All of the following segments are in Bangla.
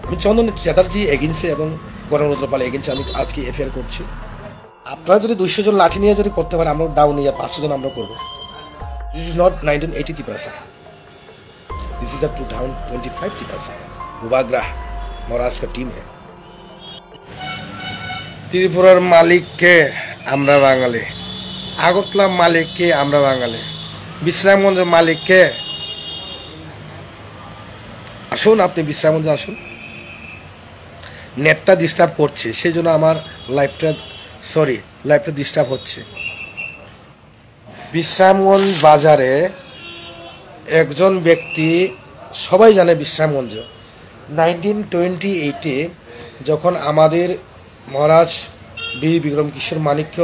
আমি চন্দন চ্যাটার্জি এগেন্সে এবং গণরুদ্র পাল এগেন্সে আমি আজকে এফআইআর করছি। আপনারা যদি 200 জন লাঠি নিয়ে যদি করতে পারেন, আমরা ডাউন নিয়ে 500 জন আমরা করবো। This is not 1980 Tiprasa, this is the 2025 Tiprasa। भूभाग्राह महाराज का टीम है। ত্রিপুরার মালিককে আমরা বাঙালি, আগরতলা মালিককে আমরা বাঙালি, বিশ্রামগঞ্জ মালিককে আসুন, আপনি বিশ্রামগঞ্জে আসুন। নেটটা ডিস্টার্ব করছে, সেই জন্য আমার লাইফটা ডিস্টার্ব হচ্ছে। বিশ্রামগঞ্জ বাজারে একজন ব্যক্তি, সবাই জানে বিশ্রামগঞ্জ 1928-এ যখন আমাদের মহারাজ বীর বিক্রম কিশোর মাণিক্য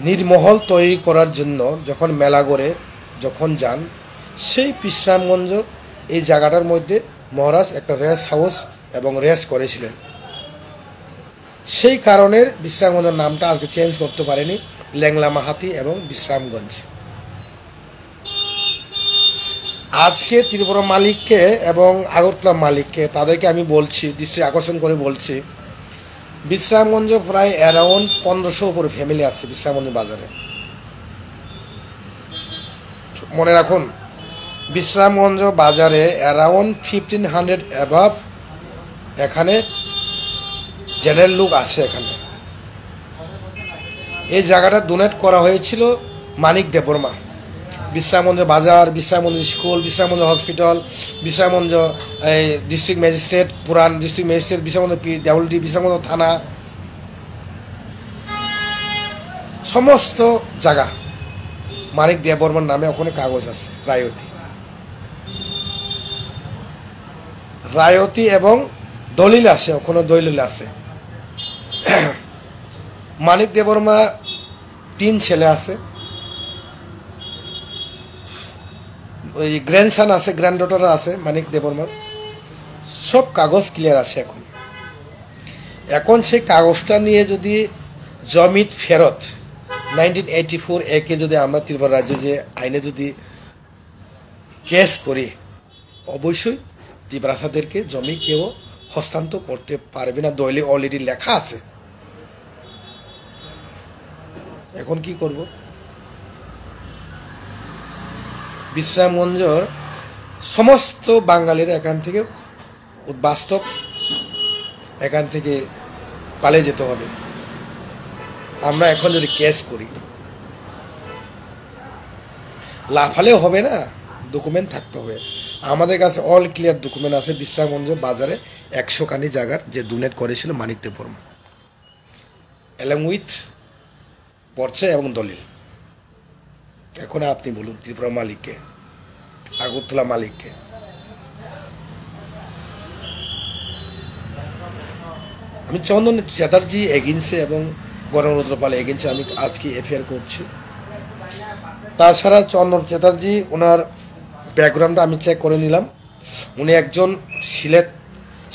নির্মহল তৈরি করার জন্য যখন মেলাগড়ে যখন যান, সেই বিশ্রামগঞ্জ এই জায়গাটার মধ্যে মহারাজ একটা রেস হাউস এবং রেস করেছিলেন। সেই কারণে বিশ্রামগঞ্জের নামটা আজকে চেঞ্জ করতে পারেনি, ল্যাংলা মাহাতি এবং বিশ্রামগঞ্জ। আজকে ত্রিপুরা মালিককে এবং আগরতলা মালিককে তাদেরকে আমি বলছি, দৃষ্টি আকর্ষণ করে বলছি, বিশ্রামগঞ্জ প্রায় অ্যারাউন্ড 1500 উপরে ফ্যামিলি আছে বিশ্রামগঞ্জ বাজারে। মনে রাখুন, বিশ্রামগঞ্জ বাজারে অ্যারাউন্ড 1500 অ্যাভাব এখানে জেনারেল লোক আছে। এখানে এই জায়গাটা ডোনেট করা হয়েছিল মানিক দেববর্মা। বিশ্রামগঞ্জ বাজার, Bishramganj school, Bishramganj hospital, Bishramganj district magistrate, পুরান ডিস্ট্রিক্ট ম্যাজিস্ট্রেট, বিশ্রামগঞ্জ ডাবলডি, বিশ্রামগঞ্জ থানা, সমস্ত জায়গা মানিক দেববর্মার নামে ওখানে কাগজ আছে। রায়তি এবং দলিল আছে, ওখানে দলিল আছে। মানিক দেববর্মা 3 ছেলে আছে, ওই গ্র্যান্ডসান আছে, গ্র্যান্ডডটার আছে মানিক দেববর্মার। সব কাগজ ক্লিয়ার আছে। এখন সেই কাগজটা নিয়ে যদি জমির ফেরত 1984 একে যদি আমরা ত্রিপুরা রাজ্যে যে আইনে যদি কেস করি, অবশ্যই ত্রিপুরাসাদেরকে জমি কেউ হস্তান্তর করতে পারবে না, দলিলে অলরেডি লেখা আছে। এখন কি করব? বিশ্রামগঞ্জের সমস্ত বাঙালিরা এখান থেকে বাস্তব এখান থেকে পালিয়ে যেতে হবে। আমরা এখন যদি কেস করি, লাফালেও হবে না, ডকুমেন্ট থাকতে হবে। আমাদের কাছে অল ক্লিয়ার ডকুমেন্ট আছে। বিশ্রামগঞ্জ বাজারে 100 খানি জায়গার যে ডোনেট করেছিল মানিক দেববর্মা, অ্যালং উইথ পর্চা এবং দলিল। এখন আপনি বলুন ত্রিপুরা মালিককে, আগরতলা মালিককে। আমি চন্দন চ্যাটার্জি এগেন্সে এবং গণরুদ্র পাল এগেন্সে আমি আজকে এফআইআর করছি। তাছাড়া চন্দন চ্যাটার্জি, ওনার ব্যাকগ্রাউন্ডটা আমি চেক করে নিলাম। উনি একজন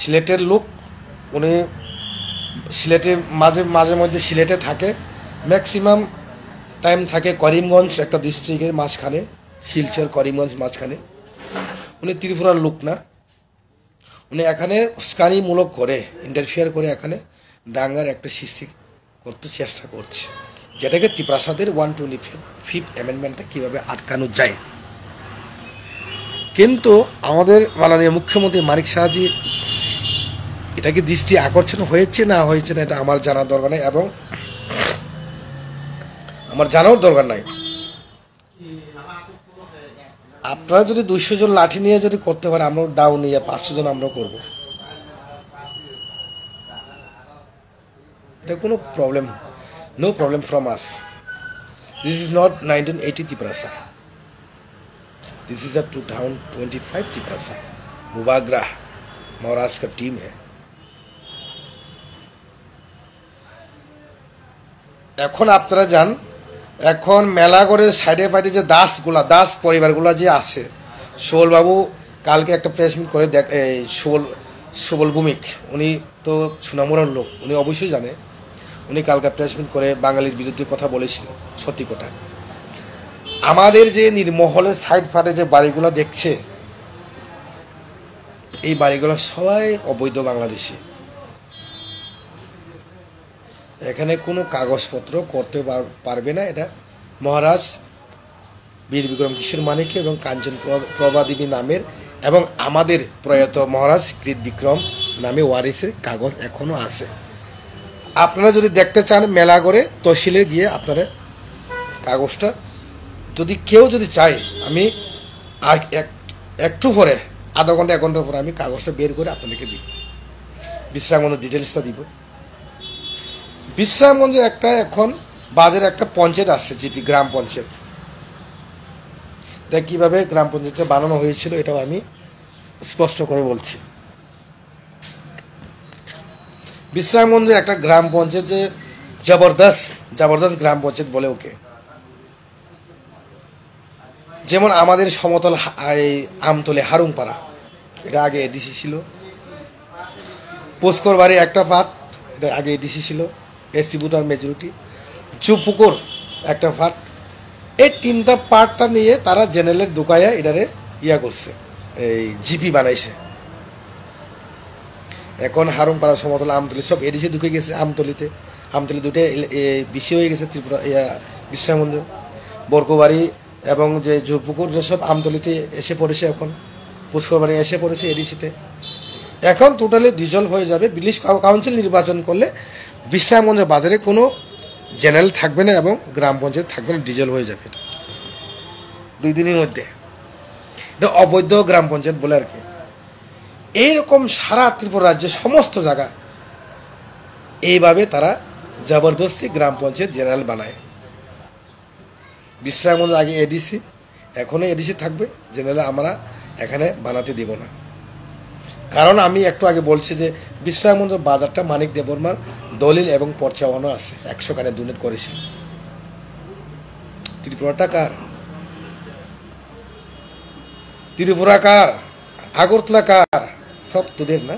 সিলেটের লোক। উনি সিলেটের মাঝে মধ্যে সিলেটে থাকে, ম্যাক্সিমাম টাইম থাকে করিমগঞ্জ একটা ডিস্ট্রিক্টের মাঝখানে, শিলচর করিমগঞ্জ মাঝখানে। উনি ত্রিপুরার লোক না। উনি এখানে উস্কানিমূলক করে ইন্টারফিয়ার করে এখানে দাঙ্গার একটা সৃষ্টি করতে চেষ্টা করছে, যেটাকে ত্রিপ্রাসাদের 125th অ্যামেন্ডমেন্টটা কীভাবে আটকানো যায়। কিন্তু আমাদের মাননীয় মুখ্যমন্ত্রী মানিক সাহাজি এটাকে দৃষ্টি আকর্ষণ হয়েছে না হয়েছে না এটা আমার জানার দরকার নেই এবং আমার জানার দরকার নাই। আপনারা যদি 200 জন লাঠি নিয়ে যদি করতে পারেন, আমরা ডাউন নিয়ে 500 জন আমরা করবো। এটা কোনো problem, no problem from us. This is not 1980 Tiprasa, this is the 2025 Tiprasa। भूभाग्राह महाराज का टीम है। এখন আপনারা যান, এখন মেলাগড়ের সাইডে ফাইডে যে দাস পরিবারগুলো যে আছে, সুবলবাবু কালকে একটা প্রেস মিট করে সুবল ভূমিক, উনি তো সুনামুরার লোক, উনি অবশ্যই জানে। উনি কালকে প্রেস মিট করে বাঙালির বিরুদ্ধে কথা বলেছিল, সত্যি কথা। আমাদের যে নির্মহলের সাইড ফাটে যে বাড়িগুলো দেখছে, এই বাড়িগুলো সবাই অবৈধ বাংলাদেশি। এখানে কোনো কাগজপত্র করতে পারবে না। এটা মহারাজ বীর বিক্রম কিশোর মানিক্য এবং কাঞ্চন প্রভাদেবী নামের এবং আমাদের প্রয়াত মহারাজ কৃত বিক্রম নামে ওয়ারিসের কাগজ এখনো আছে। আপনারা যদি দেখতে চান মেলা করে তহসিলে গিয়ে আপনারা কাগজটা যদি কেউ যদি চায়, আমি একটু পরে আধা ঘন্টা 1 ঘন্টা পরে আমি কাগজটা বের করে আপনাদেরকে দিব, বিশ্রামগঞ্জের ডিটেলসটা দিব। বিশ্রামগঞ্জে একটা এখন বাজারে একটা পঞ্চায়েত আসছে, জিপি গ্রাম পঞ্চায়েত। এটা কীভাবে গ্রাম পঞ্চায়েতটা বানানো হয়েছিল এটাও আমি স্পষ্ট করে বলছি। বিশ্রামগঞ্জে একটা গ্রাম পঞ্চায়েত, যে জবরদস্ত গ্রাম পঞ্চায়েত বলে ওকে। যেমন আমাদের সমতল আমতলে হারুংপাড়া, এটা আগে এডিসি ছিল। পুষ্কর বাড়ি একটা পার্ট, এটা আগে এডিসি ছিল, এসটি ভোটার মেজরিটি। চুপুকুর একটা পার্ট। এই 3টা পার্টটা নিয়ে তারা জেনারেলের দোকায়া এটারে করছে, এই জিপি বানাইছে। এখন হারুংপাড়া, সমতল, আমতলি সব এডিসি ঢুকে গেছে। আমতলি দুটো বেশি হয়ে গেছে ত্রিপুরা বিশ্রামগঞ্জ। বরকোবাড়ি এবং যে জোরপুকুর সব আমতলিতে এসে পড়েছে। এখন পুষ্করবাড়ি এসে পড়েছে এডিসিতে। এখন টোটালি ডিজলভ হয়ে যাবে। ভিলেজ কাউন্সিল নির্বাচন করলে বিশ্রামগঞ্জের বাজারে কোনো জেনারেল থাকবে না এবং গ্রাম পঞ্চায়েত থাকবে না, ডিজলভ হয়ে যাবে। এটা 2 দিনের মধ্যে। এটা অবৈধ গ্রাম পঞ্চায়েত বলে আর কি। এইরকম সারা ত্রিপুরা রাজ্যের সমস্ত জায়গা এইভাবে তারা জবরদস্তি গ্রাম পঞ্চায়েত জেনারেল বানায়। বিশ্রামগঞ্জ আগে এডিসি, এখনও এডিসি থাকবে, জেনারেল আমরা এখানে বানাতে দেব না। কারণ আমি একটু আগে বলছি যে বিশ্রামগঞ্জ বাজারটা মানিক দেববর্মার দলিল এবং পর্চাওয়ানো আছে, 100 খানে ডোনেট করেছে। ত্রিপুরাটা কার? ত্রিপুরা কার? আগরতলা কার? সব তোদের না।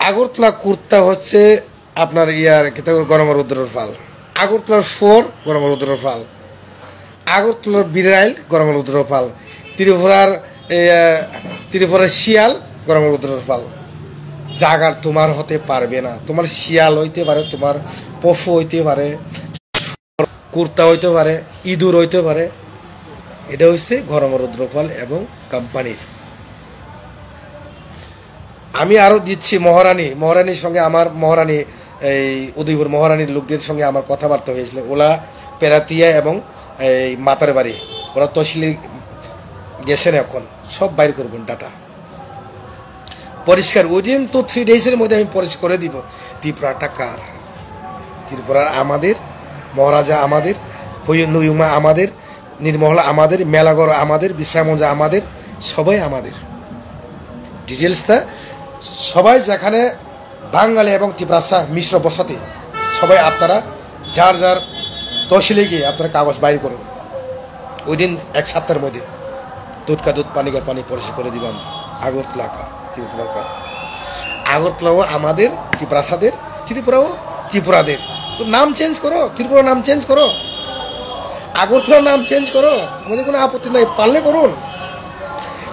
আগরতলা কুর্তা হচ্ছে আপনার গরমরুদ্রের পাল। আগরতলার 4 গরমরুদ্রের পাল। আগরতলার বিরাইল গরমরুদ্রের পাল। ত্রিপুরার শিয়াল গরমরুদ্রের পাল। জাগার তোমার হতে পারবে না। তোমার শিয়াল হইতে পারে, তোমার পশু হইতে পারে, কুর্তা হইতে পারে, ইঁদুর হইতে পারে। এটা হচ্ছে গরমরুদ্রপাল এবং কোম্পানির। আমি আরো দিচ্ছি মহারানীর সঙ্গে আমার এই উদয়পুর মহারানীর লোকদের সঙ্গে আমার কথাবার্তা হয়েছিল। ওলা পেরাতিয়া এবং এই মাতার বাড়ি ওরা তহসিলে গেছেন, এখন সব বাইর করবেন ডাটা পরিষ্কার। উইদিন 2-3 ডেজের মধ্যে আমি পরিষ্কার করে দিব ত্রিপুরাটা কার। ত্রিপুরার আমাদের, মহারাজা আমাদের, নুয়ুমা আমাদের, নির্মলা আমাদের, মেলাগড় আমাদের, বিশ্রামগঞ্জ আমাদের, সবাই আমাদের। ডিটেলসটা সবাই যেখানে বাঙালি এবং ত্রিপুরা মিশ্র বসাতে, সবাই আপনারা যার যার তহসিলে গিয়ে আপনারা কাগজ বাইর করুন। উইদিন 1 সপ্তাহের মধ্যে দুধ কা দুধ, পানি কা পানি পরিষ্কার করে দিবাম। আগরতলা কা, ত্রিপুরা কা। আগরতলাও আমাদের, ত্রিপুরাদের, ত্রিপুরাও ত্রিপুরাদের। তো নাম চেঞ্জ করো, ত্রিপুরা নাম চেঞ্জ করো, আগরতলা নাম চেঞ্জ করো, আমাদের কোনো আপত্তি নাই, পারলে করুন।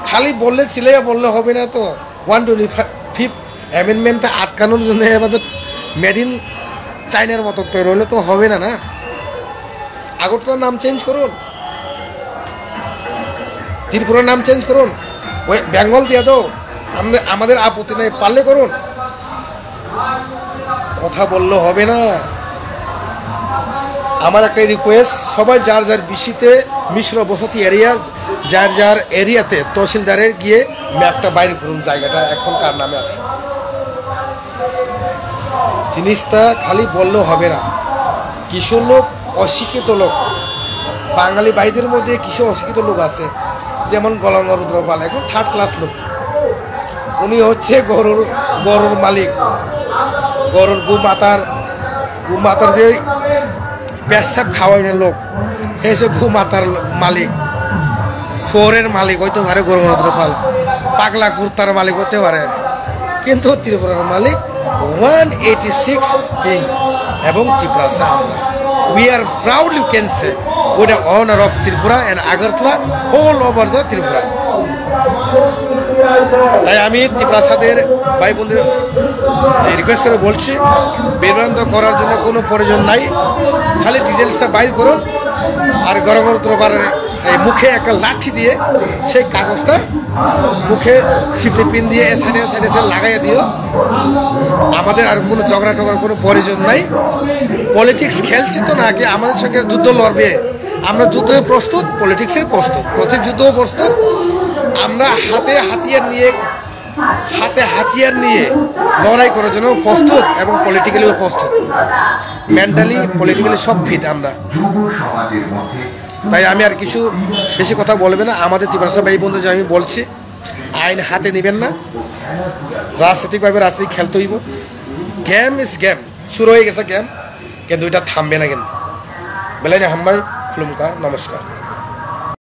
খালি বললে বললে হবে না তো। 125 অ্যামেন্ডমেন্টটা আটকানোর জন্য এভাবে মেড ইন চাইনার মতো তৈরি হলে তো হবে না। না, আগরতলার নাম চেঞ্জ করুন, ত্রিপুরার নাম চেঞ্জ করুন, ওই বেঙ্গল দিয়ে দাও, আমাদের আপত্তি নেই, পারলে করুন। কথা বললে হবে না। আমার একটা রিকোয়েস্ট, সবাই যার যার বিসিতে মিশ্র বসতি এরিয়া, যার যার এরিয়াতে তহসিলদারের গিয়ে ম্যাপটা বাইরে করুন, জায়গাটা এখন কার নামে আছে। জিনিসটা খালি বললেও হবে না। কিছু লোক অশিক্ষিত লোক, বাঙালি ভাইদের মধ্যে কিছু অশিক্ষিত লোক আছে, যেমন গলঙ্গরুদ্রপাল, এখন 3rd ক্লাস লোক। উনি হচ্ছে গরুর মালিক, গরুর গুমাতার যে পেশাব খাওয়ানোর লোক, এসে গুমাতার মালিক, শহরের মালিক হইতে পারে গরুরুদ্রপাল, পাগলা কুর্তার মালিক হতে পারে, কিন্তু ত্রিপুরার মালিক 186 কিং এবং ত্রিপুরা আমরা। We are proud, you can say, with the honor of Tripura and Agartala all over the Tripura. তাই আমি ত্রিপ্রাসাদের ভাই বোনদের রিকোয়েস্ট করে বলছি, বিভ্রান্ত করার জন্য কোনো প্রয়োজন নাই, খালি ডিটেলসটা বাইর করুন আর গণতন্ত্রবারের এই মুখে একটা লাঠি দিয়ে সেই কাগজটা মুখে সিপলি পিন দিয়ে সাইডে সাইডে লাগাইয়ে দিও। আমাদের আর কোনো ঝগড়া টগড়ার কোনো প্রয়োজন নাই। পলিটিক্স খেলছি তো নাকি আমাদের সঙ্গে যুদ্ধ লড়বে? আমরা যুদ্ধে প্রস্তুত, পলিটিক্সের প্রস্তুত, প্রত্যেক যুদ্ধও প্রস্তুত। আমরা হাতে হাতিয়ার নিয়ে লড়াই করার জন্য প্রস্তুত এবং পলিটিক্যালিও প্রস্তুত, মেন্টালি পলিটিক্যালি সব ফিট আমরা। তাই আমি আর কিছু বেশি কথা বলবে না। আমাদের ত্রিপুরা ভাই বন্ধু যে আমি বলছি, আইন হাতে নেবেন না, রাজনৈতিকভাবে রাজনীতি খেলতে হইব। গেম ইজ গেম, শুরু হয়ে গেছে গেম, কিন্তু এটা থামবে না। কিন্তু বেলাই না হাম্বাই খুলুমকা, নমস্কার।